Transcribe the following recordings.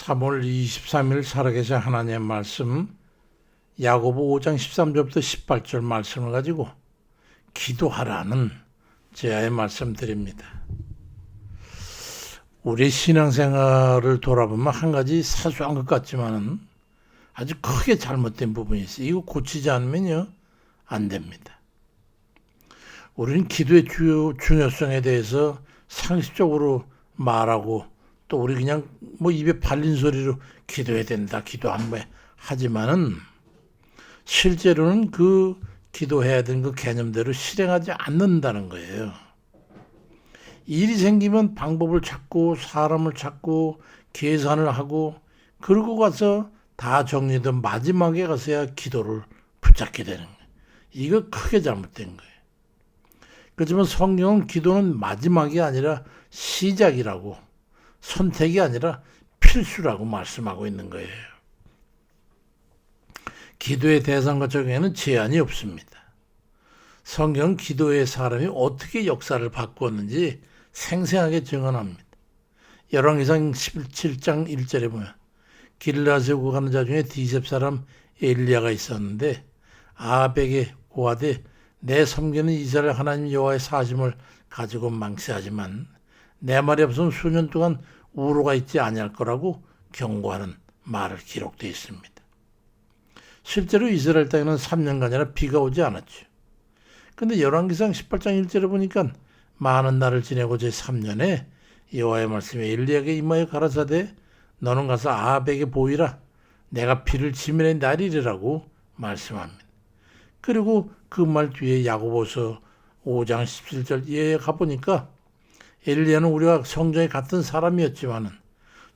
3월 23일 살아계신 하나님의 말씀 야고보 5장 13절부터 18절 말씀을 가지고 기도하라는 제아의 말씀 드립니다. 우리 신앙생활을 돌아보면 한 가지 사소한 것 같지만은 아주 크게 잘못된 부분이 있어요. 이거 고치지 않으면요 안 됩니다. 우리는 기도의 중요성에 대해서 상식적으로 말하고 또 우리 그냥 뭐 입에 발린 소리로 기도해야 된다, 기도하면 하지만은 실제로는 그 기도해야 되는 그 개념대로 실행하지 않는다는 거예요. 일이 생기면 방법을 찾고 사람을 찾고 계산을 하고 그러고 가서 다 정리된 마지막에 가서야 기도를 붙잡게 되는 거예요. 이거 크게 잘못된 거예요. 그렇지만 성경은 기도는 마지막이 아니라 시작이라고, 선택이 아니라 필수라고 말씀하고 있는 거예요. 기도의 대상과 적용에는 제한이 없습니다. 성경은 기도의 사람이 어떻게 역사를 바꾸었는지 생생하게 증언합니다. 열왕기상 17장 1절에 보면 길르앗에 세우고 가는 자 중에 디셉 사람 엘리야가 있었는데 아합에게 고하되 내 섬기는 이스라엘 하나님 여호와의 사심을 가지고 망세하지만 내 말이 없으면 수년 동안 우로가 있지 아니할 거라고 경고하는 말을 기록되어 있습니다. 실제로 이스라엘 땅에는 3년간이나 비가 오지 않았죠. 그런데 열왕기상 18장 1절에 보니까 많은 날을 지내고 제3년에 여호와의 말씀이 엘리야에게 임하여 가라사대 너는 가서 아합에게 보이라 내가 비를 지면에 내리리라고 말씀합니다. 그리고 그 말 뒤에 야고보서 5장 17절에 가보니까 엘리야는 우리가 성전에 갔던 사람이었지만은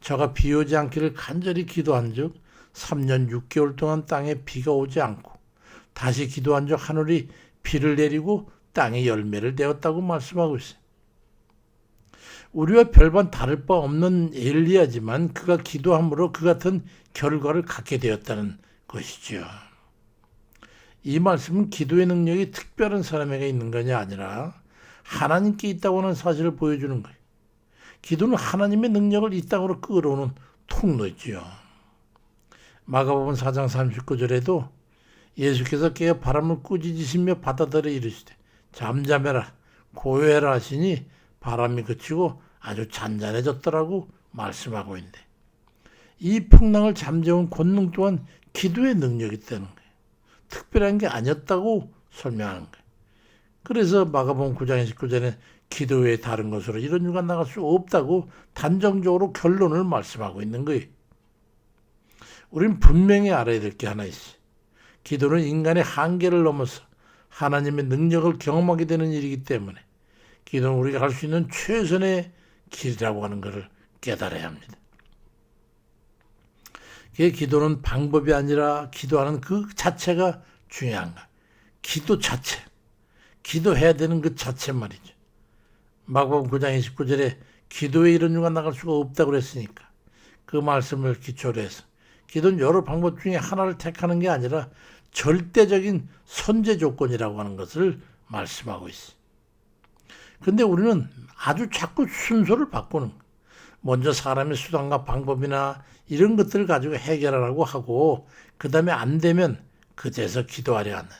저가 비 오지 않기를 간절히 기도한 즉 3년 6개월 동안 땅에 비가 오지 않고 다시 기도한 즉 하늘이 비를 내리고 땅에 열매를 내었다고 말씀하고 있어요. 우리와 별반 다를 바 없는 엘리야지만 그가 기도함으로 그 같은 결과를 갖게 되었다는 것이죠. 이 말씀은 기도의 능력이 특별한 사람에게 있는 것이 아니라 하나님께 있다고 하는 사실을 보여주는 거예요. 기도는 하나님의 능력을 이 땅으로 끌어오는 통로이지요. 마가복음 4장 39절에도 예수께서 깨어 바람을 꾸짖으시며 바다들에 이르시되 잠잠해라 고요해라 하시니 바람이 그치고 아주 잔잔해졌더라고 말씀하고 있는데 이 풍랑을 잠재운 권능 또한 기도의 능력이 있다는 거예요. 특별한 게 아니었다고 설명하는 거예요. 그래서 마가복음 9장 19절에 기도 외에 다른 것으로 이런 유가 나갈 수 없다고 단정적으로 결론을 말씀하고 있는 거예요. 우리는 분명히 알아야 될 게 하나 있어요. 기도는 인간의 한계를 넘어서 하나님의 능력을 경험하게 되는 일이기 때문에 기도는 우리가 할 수 있는 최선의 길이라고 하는 것을 깨달아야 합니다. 기도는 방법이 아니라 기도하는 그 자체가 중요한 거야. 기도 자체. 기도해야 되는 그 자체 말이죠. 마가복음 9장 29절에 기도에 이런 유가 나갈 수가 없다고 그랬으니까 그 말씀을 기초로 해서 기도는 여러 방법 중에 하나를 택하는 게 아니라 절대적인 선제 조건이라고 하는 것을 말씀하고 있어요. 그런데 우리는 아주 자꾸 순서를 바꾸는 거예요. 먼저 사람의 수단과 방법이나 이런 것들을 가지고 해결하라고 하고 그 다음에 안 되면 그제서 기도하려 하는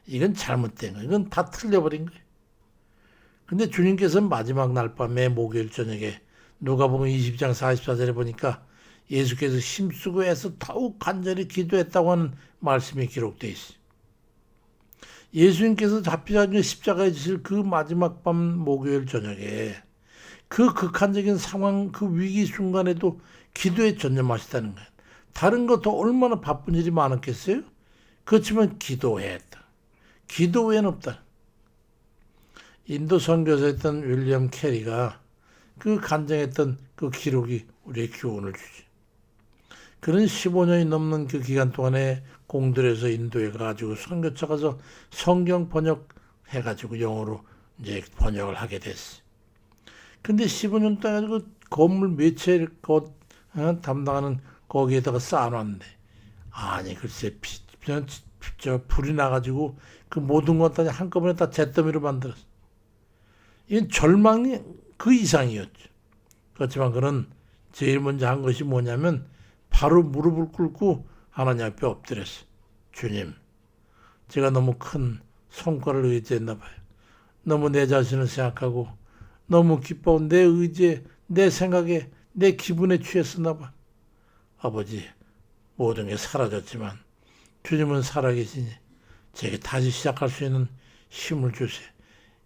이건 잘못된 거예요. 이건 다 틀려버린 거예요. 근데 주님께서는 마지막 날 밤에 목요일 저녁에 누가복음 20장 44절에 보니까 예수께서 힘쓰고 해서 더욱 간절히 기도했다고 하는 말씀이 기록되어 있어요. 예수님께서 잡히자 십자가에 지실 그 마지막 밤 목요일 저녁에 그 극한적인 상황, 그 위기 순간에도 기도에 전념하시다는 거예요. 다른 것도 얼마나 바쁜 일이 많았겠어요? 그렇지만 기도해야 했다. 기도 외에는 없다. 인도 선교사였던 윌리엄 캐리가 그 간증했던 그 기록이 우리의 교훈을 주지. 그는 15년이 넘는 그 기간 동안에 공들여서 인도에 가가지고 선교차 가서 성경 번역해가지고 영어로 이제 번역을 하게 됐어요. 근데 15년 동안 그 건물 몇 채 담당하는 거기에다가 쌓아놨는데 아니 글쎄 불이 나가지고 그 모든 것 다 한꺼번에 다 잿더미로 만들었어. 이건 절망이 그 이상이었죠. 그렇지만 그는 제일 먼저 한 것이 뭐냐면 바로 무릎을 꿇고 하나님 앞에 엎드렸어요. 주님, 제가 너무 큰 성과를 의지했나 봐요. 너무 내 자신을 생각하고 너무 기뻐온 내 의지에, 내 생각에, 내 기분에 취했었나 봐. 아버지, 모든 게 사라졌지만 주님은 살아계시니 제게 다시 시작할 수 있는 힘을 주세요.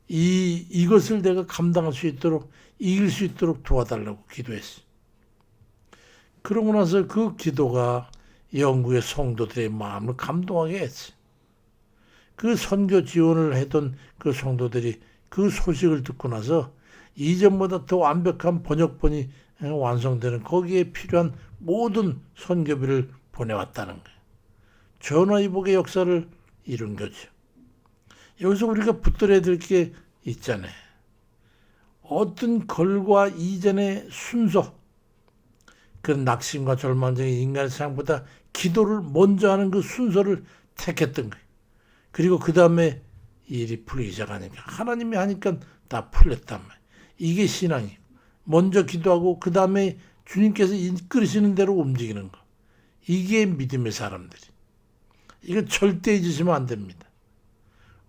이것을 내가 감당할 수 있도록, 이길 수 있도록 도와달라고 기도했어요. 그러고 나서 그 기도가 영국의 성도들의 마음을 감동하게 했어요. 그 선교 지원을 했던 그 성도들이 그 소식을 듣고 나서 이전보다 더 완벽한 번역본이 완성되는, 거기에 필요한 모든 선교비를 보내왔다는 거예요. 전화위복의 역사를 이룬 거죠. 여기서 우리가 붙들어야 될 게 있잖아요. 어떤 걸과 이전의 순서, 그 낙심과 절망적인 인간의 생각보다 기도를 먼저 하는 그 순서를 택했던 거예요. 그리고 그 다음에 일이 풀리기 시작하니까, 하나님이 하니까 다 풀렸단 말이에요. 이게 신앙이에요. 먼저 기도하고 그 다음에 주님께서 이끌으시는 대로 움직이는 거. 이게 믿음의 사람들이. 이거 절대 잊으시면 안 됩니다.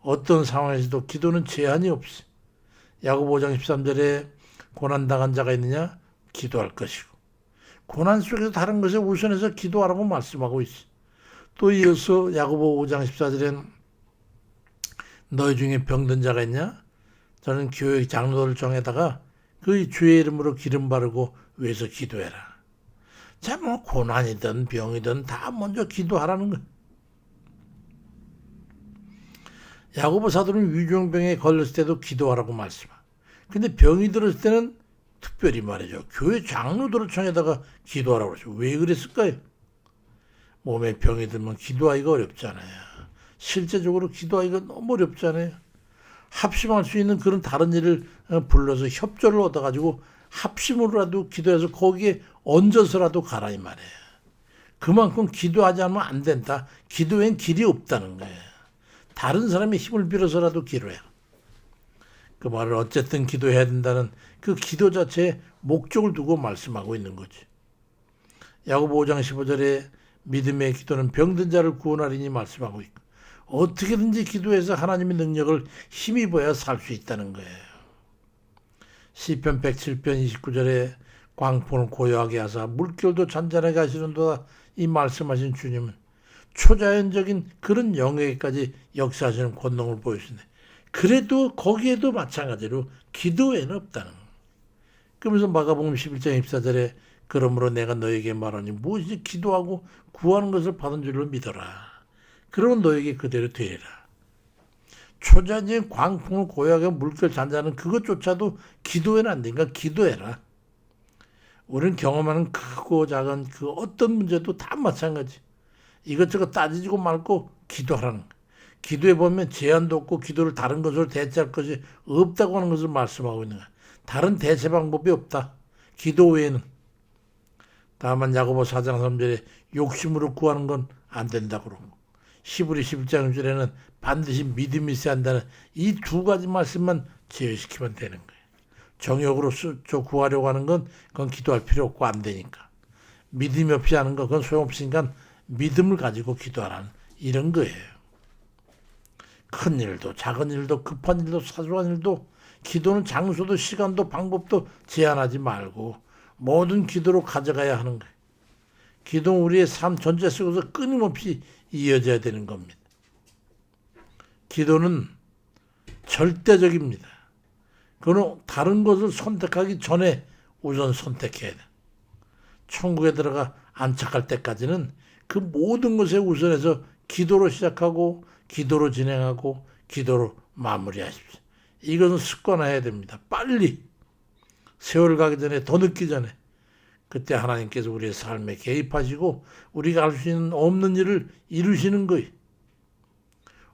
어떤 상황에서도 기도는 제한이 없어요. 야고보 5장 13절에 고난당한 자가 있느냐? 기도할 것이고. 고난 속에서 다른 것에 우선해서 기도하라고 말씀하고 있어요. 또 이어서 야고보 5장 14절에는 너희 중에 병든 자가 있냐? 저는 교회 장로를 정해다가 그 주의 이름으로 기름 바르고 위해서 기도해라. 자, 뭐 고난이든 병이든 다 먼저 기도하라는 거예요. 야고보 사도는 위중병에 걸렸을 때도 기도하라고 말씀하고, 근데 병이 들었을 때는 특별히 말이죠. 교회 장로들을 청해다가 기도하라고 그러죠. 왜 그랬을까요? 몸에 병이 들면 기도하기가 어렵잖아요. 실제적으로 기도하기가 너무 어렵잖아요. 합심할 수 있는 그런 다른 일을 불러서 협조를 얻어가지고 합심으로라도 기도해서 거기에 얹어서라도 가라 이 말이에요. 그만큼 기도하지 않으면 안 된다. 기도엔 길이 없다는 거예요. 다른 사람의 힘을 빌어서라도 기도해요. 그 말을 어쨌든 기도해야 된다는 그 기도 자체에 목적을 두고 말씀하고 있는 거지. 야고보 5장 15절에 믿음의 기도는 병든 자를 구원하리니 말씀하고 있고, 어떻게든지 기도해서 하나님의 능력을 힘입어야 살 수 있다는 거예요. 시편 107편 29절에 광풍을 고요하게 하사 물결도 잔잔하게 하시는도다 이 말씀하신 주님은 초자연적인 그런 영역에까지 역사하시는 권능을 보여주시네. 그래도 거기에도 마찬가지로 기도에는 없다는 거예요. 그러면서 마가복음 11장 24절에 그러므로 내가 너에게 말하니 무엇이 기도하고 구하는 것을 받은 줄로 믿어라. 그러면 너에게 그대로 되리라. 초자연적인 광풍을 고요하게 물결 잔잔한 그것조차도 기도에는 안 되니까 기도해라. 우리는 경험하는 크고 작은 그 어떤 문제도 다 마찬가지. 이것저것 따지고 말고 기도하라는 거예요. 기도에 보면 제한도 없고 기도를 다른 것으로 대체할 것이 없다고 하는 것을 말씀하고 있는 거예요. 다른 대체 방법이 없다. 기도 외에는. 다만 야고보 4장 3절에 욕심으로 구하는 건 안 된다고 그러고, 히브리 11장 1절에는 반드시 믿음이 있어야 한다는 이 두 가지 말씀만 제외시키면 되는 거예요. 정욕으로 구하려고 하는 건 그건 기도할 필요 없고 안 되니까. 믿음이 없이 하는 건 그건 소용없으니까 믿음을 가지고 기도하라는 이런 거예요. 큰 일도 작은 일도 급한 일도 사소한 일도 기도는 장소도 시간도 방법도 제한하지 말고 모든 기도로 가져가야 하는 거예요. 기도는 우리의 삶 전체 속에서 끊임없이 이어져야 되는 겁니다. 기도는 절대적입니다. 그건 다른 것을 선택하기 전에 우선 선택해야 돼. 천국에 들어가 안착할 때까지는 그 모든 것에 우선해서 기도로 시작하고 기도로 진행하고 기도로 마무리하십시오. 이것은 습관화해야 됩니다. 빨리 세월 가기 전에, 더 늦기 전에. 그때 하나님께서 우리의 삶에 개입하시고 우리가 할 수 있는 없는 일을 이루시는 거예요.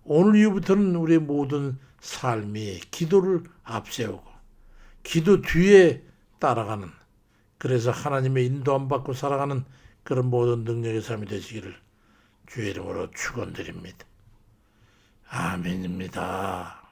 오늘 이후부터는 우리의 모든 삶이 기도를 앞세우고 기도 뒤에 따라가는, 그래서 하나님의 인도함 받고 살아가는 그런 모든 능력의 삶이 되시기를 주의 이름으로 축원드립니다. 아멘입니다.